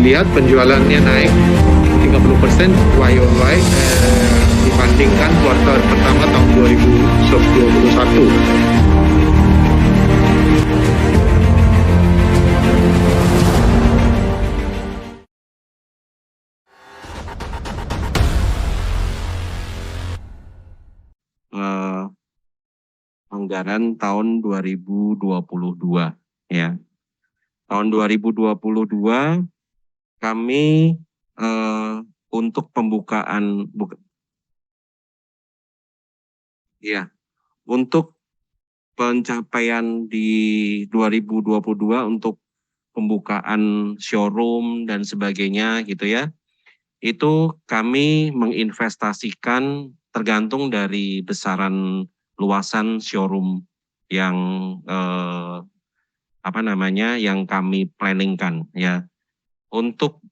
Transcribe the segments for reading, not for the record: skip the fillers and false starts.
dilihat penjualannya naik 30% YoY dibandingkan kuartal pertama tahun 2021. Anggaran tahun 2022 ya. Tahun 2022 kami untuk pembukaan untuk pencapaian di 2022 untuk pembukaan showroom dan sebagainya gitu ya. Itu kami menginvestasikan tergantung dari besaran luasan showroom yang yang kami planningkan ya. Untuk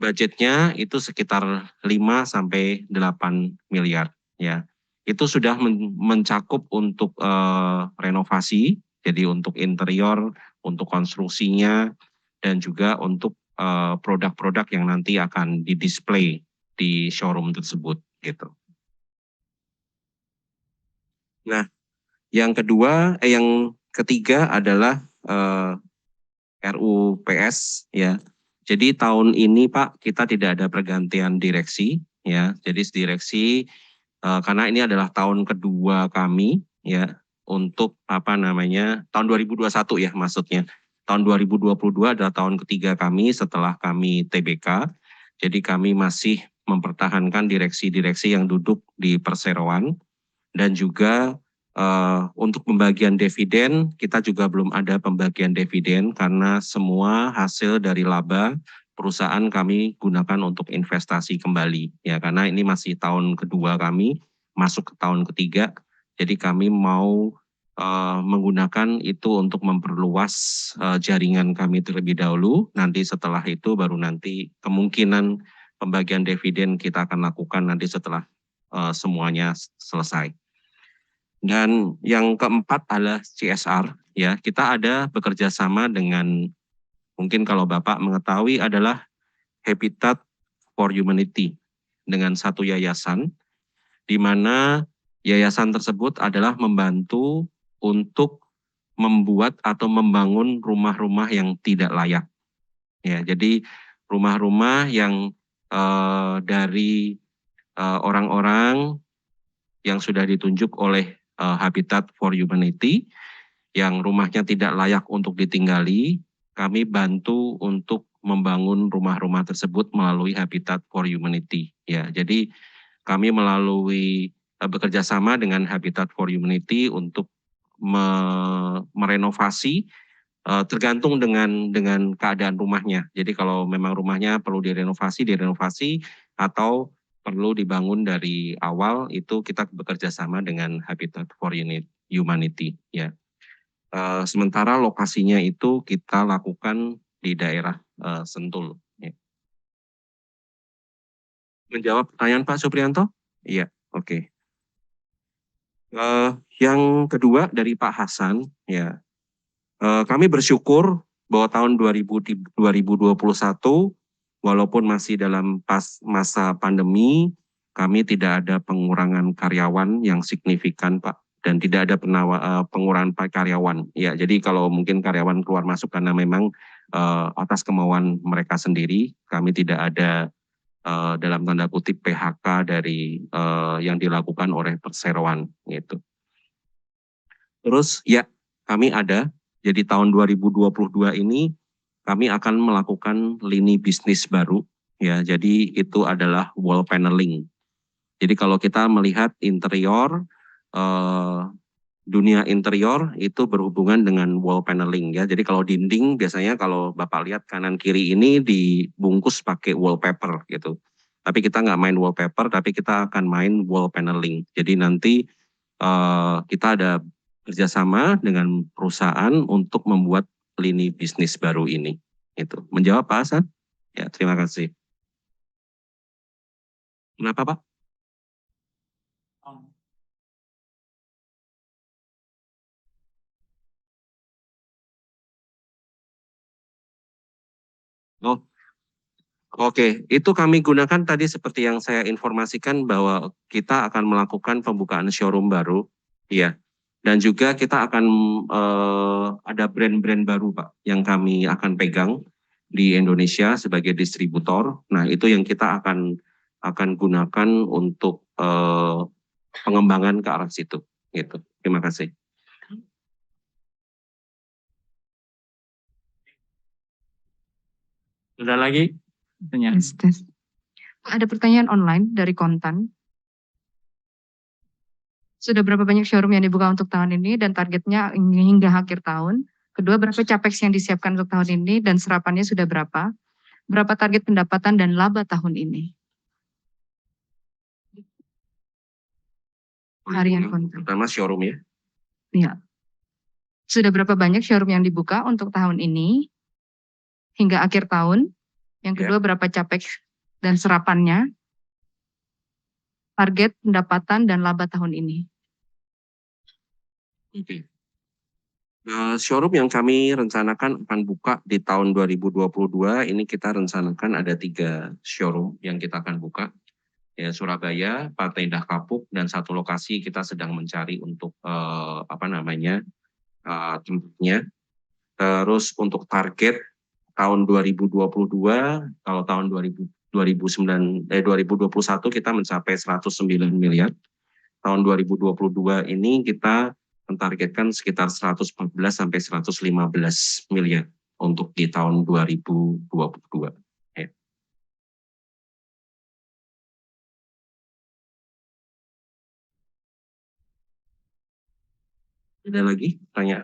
budgetnya itu sekitar 5 sampai 8 miliar ya. Itu sudah mencakup untuk renovasi, jadi untuk interior, untuk konstruksinya, dan juga untuk produk-produk yang nanti akan didisplay di showroom tersebut gitu. Nah, yang ketiga adalah RUPS ya. Jadi tahun ini Pak kita tidak ada pergantian direksi ya. Jadi direksi karena ini adalah tahun kedua kami ya untuk tahun 2021 ya maksudnya. Tahun 2022 adalah tahun ketiga kami setelah kami TBK. Jadi kami masih mempertahankan direksi-direksi yang duduk di perseroan dan juga untuk pembagian dividen, kita juga belum ada pembagian dividen karena semua hasil dari laba perusahaan kami gunakan untuk investasi kembali. Ya, karena ini masih tahun kedua kami, masuk ke tahun ketiga, jadi kami mau menggunakan itu untuk memperluas jaringan kami terlebih dahulu. Nanti setelah itu baru nanti kemungkinan pembagian dividen kita akan lakukan nanti setelah semuanya selesai. Dan yang keempat adalah CSR ya. Kita ada bekerja sama dengan mungkin kalau Bapak mengetahui adalah Habitat for Humanity dengan satu yayasan di mana yayasan tersebut adalah membantu untuk membuat atau membangun rumah-rumah yang tidak layak. Ya, jadi rumah-rumah yang dari orang-orang yang sudah ditunjuk oleh Habitat for Humanity yang rumahnya tidak layak untuk ditinggali, kami bantu untuk membangun rumah-rumah tersebut melalui Habitat for Humanity. Ya, jadi kami melalui bekerja sama dengan Habitat for Humanity untuk merenovasi tergantung dengan keadaan rumahnya. Jadi kalau memang rumahnya perlu direnovasi atau perlu dibangun dari awal itu kita bekerja sama dengan Habitat for Humanity ya. Sementara lokasinya itu kita lakukan di daerah Sentul. Ya. Menjawab pertanyaan Pak Supriyanto? Iya, oke. Yang kedua dari Pak Hasan ya, kami bersyukur bahwa tahun 2021 walaupun masih dalam masa pandemi, kami tidak ada pengurangan karyawan yang signifikan, Pak, dan tidak ada pengurangan karyawan. Ya, jadi kalau mungkin karyawan keluar masuk karena memang atas kemauan mereka sendiri, kami tidak ada dalam tanda kutip PHK dari yang dilakukan oleh perseroan gitu. Terus ya, kami ada. Jadi tahun 2022 ini kami akan melakukan lini bisnis baru ya. Jadi itu adalah wall paneling. Jadi kalau kita melihat interior dunia interior itu berhubungan dengan wall paneling ya. Jadi kalau dinding biasanya kalau Bapak lihat kanan kiri ini dibungkus pakai wallpaper gitu. Tapi kita nggak main wallpaper, tapi kita akan main wall paneling. Jadi nanti kita ada kerjasama dengan perusahaan untuk membuat lini bisnis baru ini. Itu menjawab Pak Hasan? Ya, terima kasih. Kenapa Pak? Oh, Oke, itu kami gunakan tadi seperti yang saya informasikan bahwa kita akan melakukan pembukaan showroom baru, ya. Dan juga kita akan ada brand-brand baru, Pak, yang kami akan pegang di Indonesia sebagai distributor. Nah, itu yang kita akan gunakan untuk pengembangan ke arah situ, gitu. Terima kasih. Ada lagi pertanyaan? Tes. Ada pertanyaan online dari Kontan. Sudah berapa banyak showroom yang dibuka untuk tahun ini dan targetnya hingga akhir tahun? Kedua, berapa capex yang disiapkan untuk tahun ini dan serapannya sudah berapa? Berapa target pendapatan dan laba tahun ini? Harian Kontan. Pertama showroom ya. Ya. Sudah berapa banyak showroom yang dibuka untuk tahun ini hingga akhir tahun? Yang kedua, berapa capex dan serapannya? Target pendapatan dan laba tahun ini. Oke. Showroom yang kami rencanakan akan buka di tahun 2022 ini kita rencanakan ada 3 showroom yang kita akan buka. Ya, Surabaya, Partai Indah Kapuk, dan 1 lokasi kita sedang mencari untuk tempatnya. Terus untuk target tahun 2022, kalau tahun 2021 kita mencapai 109 miliar. Tahun 2022 ini kita mentargetkan sekitar 114 sampai 115 miliar untuk di tahun 2022. Ya. Ada lagi tanya?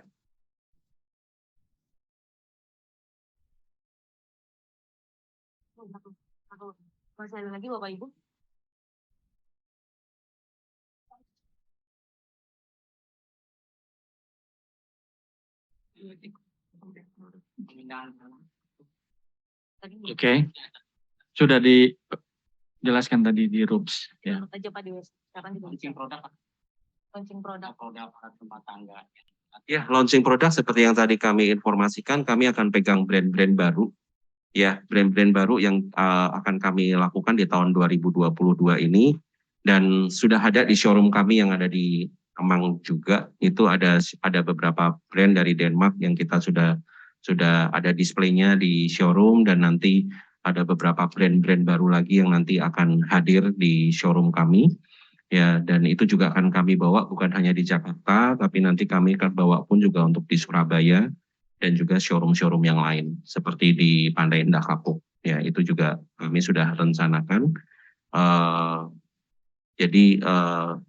Masih ada lagi Bapak Ibu? Oke, sudah dijelaskan tadi di RUPS. Ya. Launching produk rumah tangga. Ya, launching produk seperti yang tadi kami informasikan, kami akan pegang brand-brand baru. Ya, brand-brand baru yang akan kami lakukan di tahun 2022 ini. Dan sudah ada di showroom kami yang ada di Kemang juga. Itu ada beberapa brand dari Denmark yang kita sudah ada displaynya di showroom, dan nanti ada beberapa brand-brand baru lagi yang nanti akan hadir di showroom kami. Ya, dan itu juga akan kami bawa bukan hanya di Jakarta, tapi nanti kami akan bawa pun juga untuk di Surabaya dan juga showroom-showroom yang lain seperti di Pantai Indah Kapuk. Ya, itu juga kami sudah rencanakan. Jadi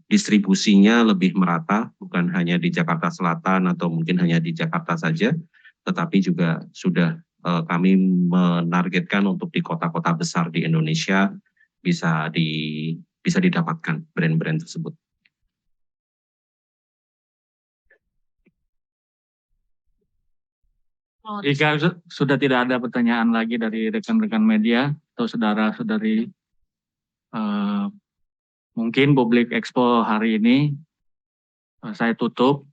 distribusinya lebih merata, bukan hanya di Jakarta Selatan atau mungkin hanya di Jakarta saja, tetapi juga sudah kami menargetkan untuk di kota-kota besar di Indonesia bisa didapatkan brand-brand tersebut. Jika sudah tidak ada pertanyaan lagi dari rekan-rekan media atau saudara-saudari, mungkin Public Expo hari ini saya tutup.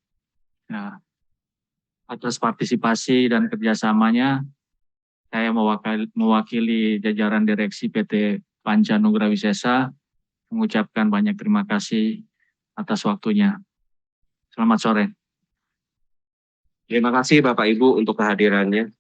Ya, atas partisipasi dan kerjasamanya, saya mewakili jajaran direksi PT Panca Nugra Wisesa mengucapkan banyak terima kasih atas waktunya. Selamat sore. Terima kasih Bapak Ibu untuk kehadirannya.